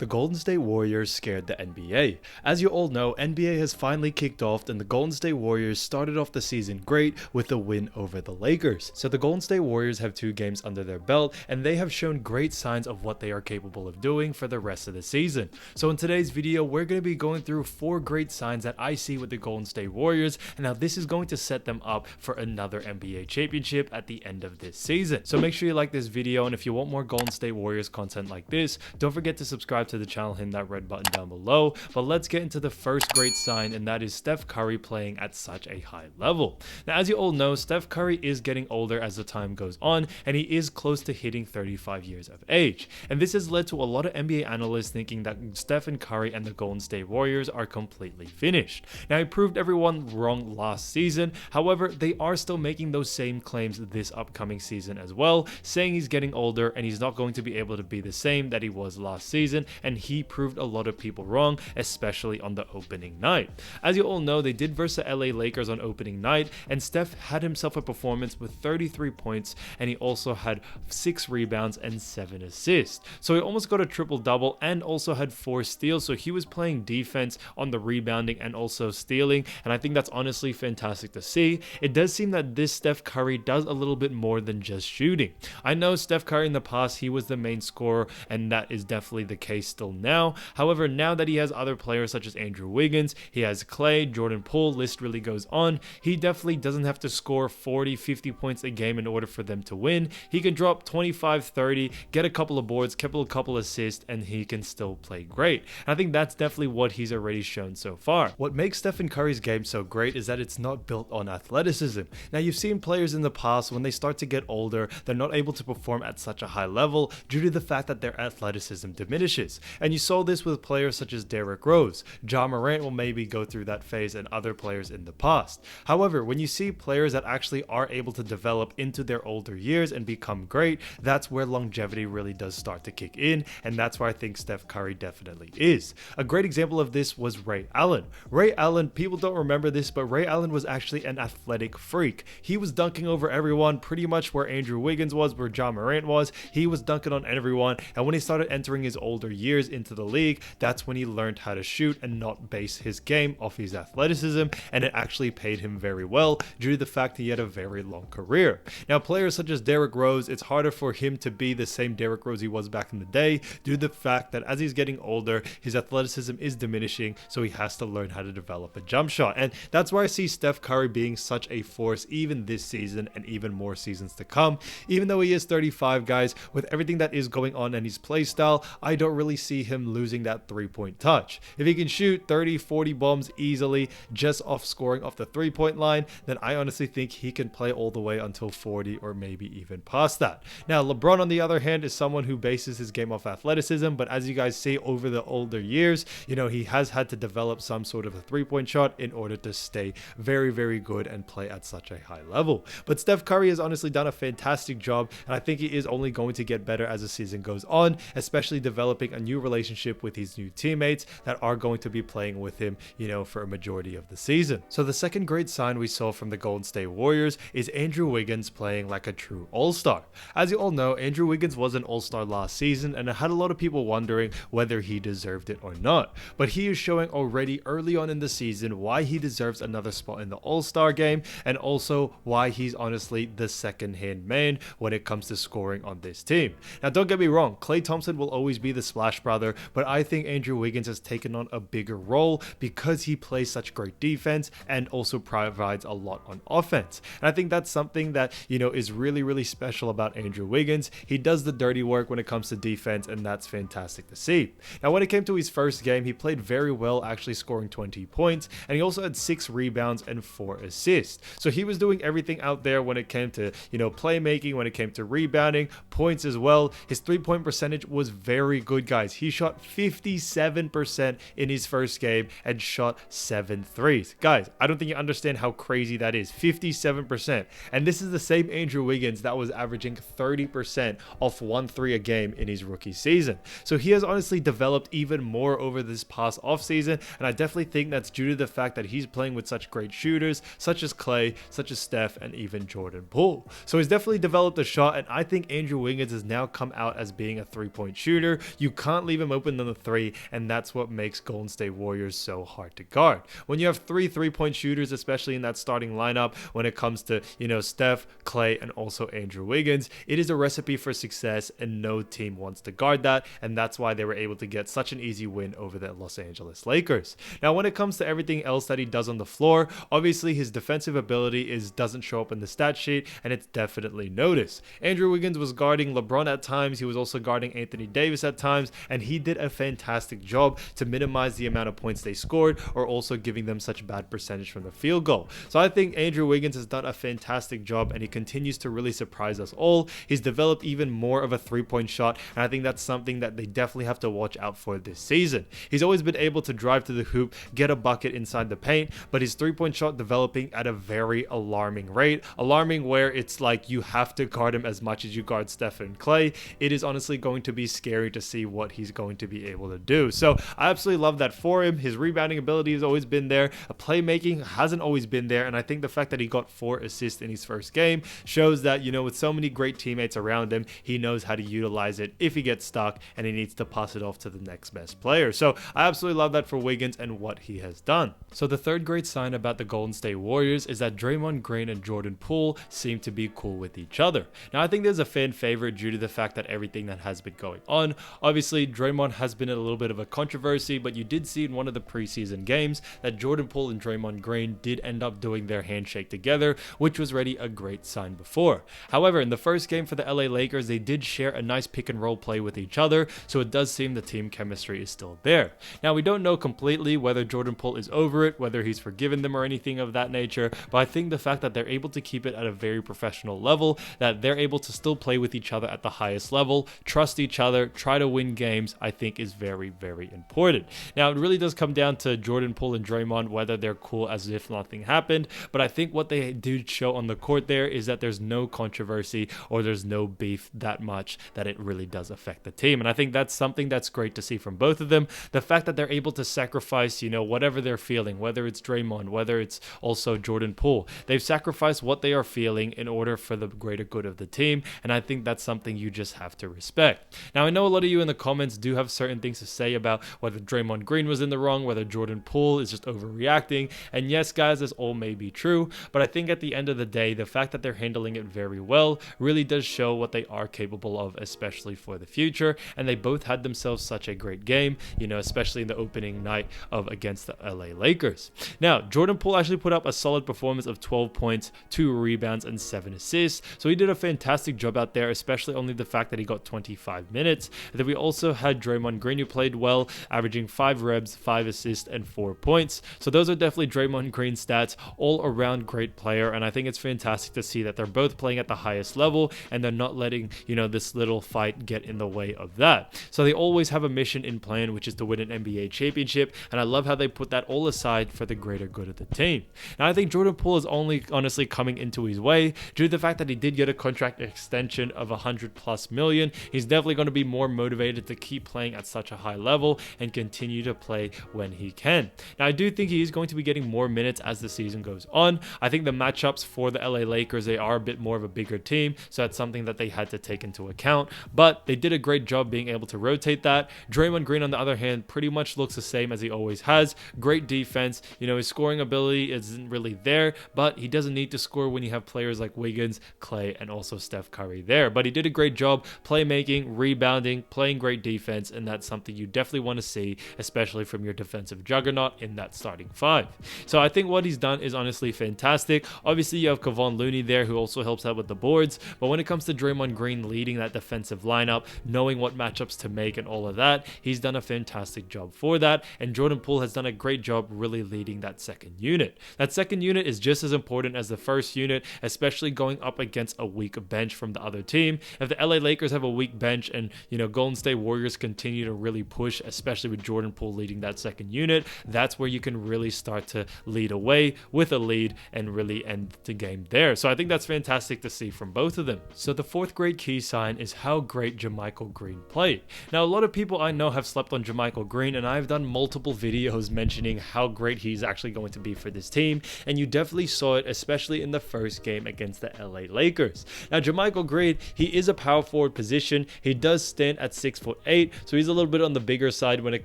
The Golden State Warriors scared the NBA. As you all know, NBA has finally kicked off and the Golden State Warriors started off the season great with a win over the Lakers. So the Golden State Warriors have 2 games under their belt and they have shown great signs of what they are capable of doing for the rest of the season. So in today's video, we're going to be going through 4 great signs that I see with the Golden State Warriors and how this is going to set them up for another NBA championship at the end of this season. So make sure you like this video, and if you want more Golden State Warriors content like this, don't forget to subscribe to the channel, hitting that red button down below. But let's get into the first great sign, and that is Steph Curry playing at such a high level. Now, as you all know, Steph Curry is getting older as the time goes on, and he is close to hitting 35 years of age. And this has led to a lot of NBA analysts thinking that Stephen Curry and the Golden State Warriors are completely finished. Now, he proved everyone wrong last season. However, they are still making those same claims this upcoming season as well, saying he's getting older and he's not going to be able to be the same that he was last season, and he proved a lot of people wrong, especially on the opening night. As you all know, they did versus the LA Lakers on opening night, and Steph had himself a performance with 33 points, and he also had 6 rebounds and 7 assists. So he almost got a triple-double and also had 4 steals, so he was playing defense on the rebounding and also stealing, and I think that's honestly fantastic to see. It does seem that this Steph Curry does a little bit more than just shooting. I know Steph Curry in the past, he was the main scorer, and that is definitely the case still now. However, now that he has other players such as Andrew Wiggins, he has Klay, Jordan Poole, list really goes on, he definitely doesn't have to score 40, 50 points a game in order for them to win. He can drop 25, 30, get a couple of boards, a couple assists, and he can still play great. And I think that's definitely what he's already shown so far. What makes Stephen Curry's game so great is that it's not built on athleticism. Now, you've seen players in the past, when they start to get older, they're not able to perform at such a high level due to the fact that their athleticism diminishes. And you saw this with players such as Derrick Rose. Ja Morant will maybe go through that phase, and other players in the past. However, when you see players that actually are able to develop into their older years and become great, that's where longevity really does start to kick in, and that's where I think Steph Curry definitely is. A great example of this was Ray Allen. Ray Allen, people don't remember this, but Ray Allen was actually an athletic freak. He was dunking over everyone, pretty much where Andrew Wiggins was, where Ja Morant was. He was dunking on everyone, and when he started entering his older years into the league, that's when he learned how to shoot and not base his game off his athleticism, and it actually paid him very well due to the fact he had a very long career. Now, players such as Derrick Rose, it's harder for him to be the same Derrick Rose he was back in the day due to the fact that as he's getting older, his athleticism is diminishing, so he has to learn how to develop a jump shot. And that's why I see Steph Curry being such a force even this season and even more seasons to come. Even though he is 35, guys, with everything that is going on in his play style, I don't really see him losing that 3-point touch. If he can shoot 30, 40 bombs easily just off scoring off the 3-point line, then I honestly think he can play all the way until 40 or maybe even past that. Now, LeBron, on the other hand, is someone who bases his game off athleticism, but as you guys see over the older years, he has had to develop some sort of a 3-point shot in order to stay very, very good and play at such a high level. But Steph Curry has honestly done a fantastic job, and I think he is only going to get better as the season goes on, especially developing a new relationship with his new teammates that are going to be playing with him, for a majority of the season. So the second great sign we saw from the Golden State Warriors is Andrew Wiggins playing like a true all-star. As you all know, Andrew Wiggins was an all-star last season, and it had a lot of people wondering whether he deserved it or not. But he is showing already early on in the season why he deserves another spot in the all-star game, and also why he's honestly the second-hand man when it comes to scoring on this team. Now, don't get me wrong, Klay Thompson will always be the splash brother, but I think Andrew Wiggins has taken on a bigger role because he plays such great defense and also provides a lot on offense. And I think that's something that, is really, really special about Andrew Wiggins. He does the dirty work when it comes to defense, and that's fantastic to see. Now, when it came to his first game, he played very well, actually scoring 20 points, and he also had 6 rebounds and 4 assists. So he was doing everything out there when it came to, playmaking, when it came to rebounding, points as well. His 3-point percentage was very good, guys. He shot 57% in his first game and shot 7 threes. Guys, I don't think you understand how crazy that is. 57%. And this is the same Andrew Wiggins that was averaging 30% off 1 3 a game in his rookie season. So he has honestly developed even more over this past offseason, and I definitely think that's due to the fact that he's playing with such great shooters such as Klay, such as Steph, and even Jordan Poole. So he's definitely developed a shot, and I think Andrew Wiggins has now come out as being a 3-point shooter. You can't can't leave him open on the three, and that's what makes Golden State Warriors so hard to guard. When you have three-point shooters, especially in that starting lineup, when it comes to, Steph, Klay, and also Andrew Wiggins, it is a recipe for success, and no team wants to guard that, and that's why they were able to get such an easy win over the Los Angeles Lakers. Now, when it comes to everything else that he does on the floor, obviously his defensive ability doesn't show up in the stat sheet, and it's definitely noticed. Andrew Wiggins was guarding LeBron at times, he was also guarding Anthony Davis at times, and he did a fantastic job to minimize the amount of points they scored, or also giving them such bad percentage from the field goal. So I think Andrew Wiggins has done a fantastic job, and he continues to really surprise us all. He's developed even more of a three-point shot, and I think that's something that they definitely have to watch out for this season. He's always been able to drive to the hoop, get a bucket inside the paint, but his three-point shot developing at a very alarming rate. Alarming where it's like you have to guard him as much as you guard Steph and Klay. It is honestly going to be scary to see what he's going to be able to do. So I absolutely love that for him. His rebounding ability has always been there. Playmaking hasn't always been there, and I think the fact that he got 4 assists in his first game shows that, with so many great teammates around him, he knows how to utilize it if he gets stuck and he needs to pass it off to the next best player. So I absolutely love that for Wiggins and what he has done. So the third great sign about the Golden State Warriors is that Draymond Green and Jordan Poole seem to be cool with each other. Now, I think there's a fan favorite due to the fact that everything that has been going on. Obviously, Draymond has been a little bit of a controversy, but you did see in one of the preseason games that Jordan Poole and Draymond Green did end up doing their handshake together, which was already a great sign before. However, in the first game for the LA Lakers, they did share a nice pick and roll play with each other, so it does seem the team chemistry is still there. Now, we don't know completely whether Jordan Poole is over it, whether he's forgiven them or anything of that nature, but I think the fact that they're able to keep it at a very professional level, that they're able to still play with each other at the highest level, trust each other, try to win games, I think is very, very important. Now, it really does come down to Jordan Poole and Draymond, whether they're cool as if nothing happened, but I think what they do show on the court there is that there's no controversy or there's no beef that much that it really does affect the team, and I think that's something that's great to see from both of them. The fact that they're able to sacrifice, whatever they're feeling, whether it's Draymond, whether it's also Jordan Poole, they've sacrificed what they are feeling in order for the greater good of the team, and I think that's something you just have to respect. Now, I know a lot of you in the comments do have certain things to say about whether Draymond Green was in the wrong, whether Jordan Poole is just overreacting, and yes, guys, this all may be true, but I think at the end of the day, the fact that they're handling it very well really does show what they are capable of, especially for the future, and they both had themselves such a great game, especially in the opening night of against the LA Lakers. Now, Jordan Poole actually put up a solid performance of 12 points, 2 rebounds, and 7 assists, so he did a fantastic job out there, especially only the fact that he got 25 minutes. And then we also had Draymond Green, who played well, averaging 5 rebs, 5 assists, and 4 points. So those are definitely Draymond Green stats, all around great player, and I think it's fantastic to see that they're both playing at the highest level, and they're not letting, this little fight get in the way of that. So they always have a mission in plan, which is to win an NBA championship, and I love how they put that all aside for the greater good of the team. Now, I think Jordan Poole is only honestly coming into his way due to the fact that he did get a contract extension of $100+ million. He's definitely going to be more motivated to keep playing at such a high level and continue to play when he can. Now, I do think he is going to be getting more minutes as the season goes on. I think the matchups for the LA Lakers, they are a bit more of a bigger team, so that's something that they had to take into account, but they did a great job being able to rotate that. Draymond Green, on the other hand, pretty much looks the same as he always has. Great defense. His scoring ability isn't really there, but he doesn't need to score when you have players like Wiggins, Klay, and also Steph Curry there. But he did a great job playmaking, rebounding, playing great defense, and that's something you definitely want to see, especially from your defensive juggernaut in that starting 5. So I think what he's done is honestly fantastic. Obviously, you have Kevon Looney there, who also helps out with the boards, but when it comes to Draymond Green leading that defensive lineup, knowing what matchups to make and all of that, he's done a fantastic job for that, and Jordan Poole has done a great job really leading that second unit. That second unit is just as important as the first unit, especially going up against a weak bench from the other team. If the LA Lakers have a weak bench and, Golden State Warriors continue to really push, especially with Jordan Poole leading that second unit, that's where you can really start to lead away with a lead and really end the game there. So I think that's fantastic to see from both of them. So the fourth great key sign is how great JaMychal Green played. Now, a lot of people I know have slept on JaMychal Green, and I've done multiple videos mentioning how great he's actually going to be for this team, and you definitely saw it, especially in the first game against the LA Lakers. Now, JaMychal Green, he is a power forward position. He does stand at 6'4", 5'8", so he's a little bit on the bigger side when it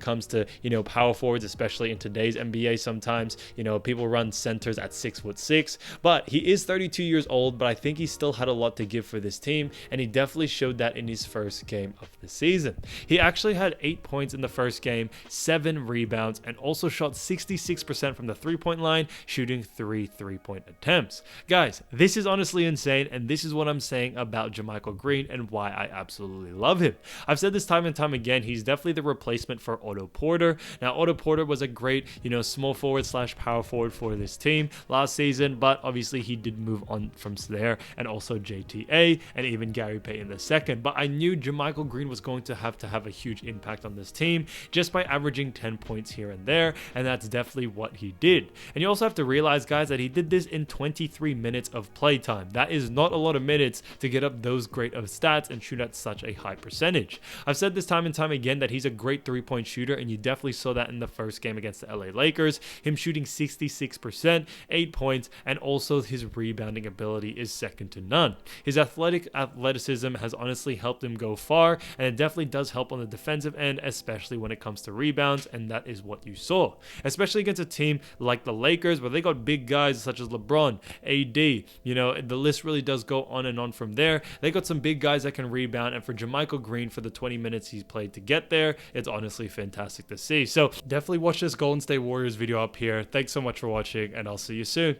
comes to, power forwards, especially in today's NBA. Sometimes, people run centers at 6'6", but he is 32 years old, but I think he still had a lot to give for this team, and he definitely showed that in his first game of the season. He actually had 8 points in the first game, 7 rebounds, and also shot 66% from the three-point line, shooting 3 three-point attempts. Guys, this is honestly insane, and this is what I'm saying about JaMychal Green and why I absolutely love him. I've said this time and time again, he's definitely the replacement for Otto Porter. Now, Otto Porter was a great, small forward / power forward for this team last season, but obviously he did move on from there, and also JTA and even Gary Payton II. But I knew JaMychal Green was going to have a huge impact on this team just by averaging 10 points here and there, and that's definitely what he did. And you also have to realize, guys, that he did this in 23 minutes of play time. That is not a lot of minutes to get up those great of stats and shoot at such a high percentage. I've said this time and time again that he's a great three-point shooter, and you definitely saw that in the first game against the LA Lakers, him shooting 66%, 8 points, and also his rebounding ability is second to none. His athleticism has honestly helped him go far, and it definitely does help on the defensive end, especially when it comes to rebounds, and that is what you saw, especially against a team like the Lakers, where they got big guys such as LeBron, AD, the list really does go on and on from there. They got some big guys that can rebound, and for JaMychal Green, for the 20 minutes he's played to get there, it's honestly fantastic to see. So definitely watch this Golden State Warriors video up here. Thanks so much for watching, and I'll see you soon.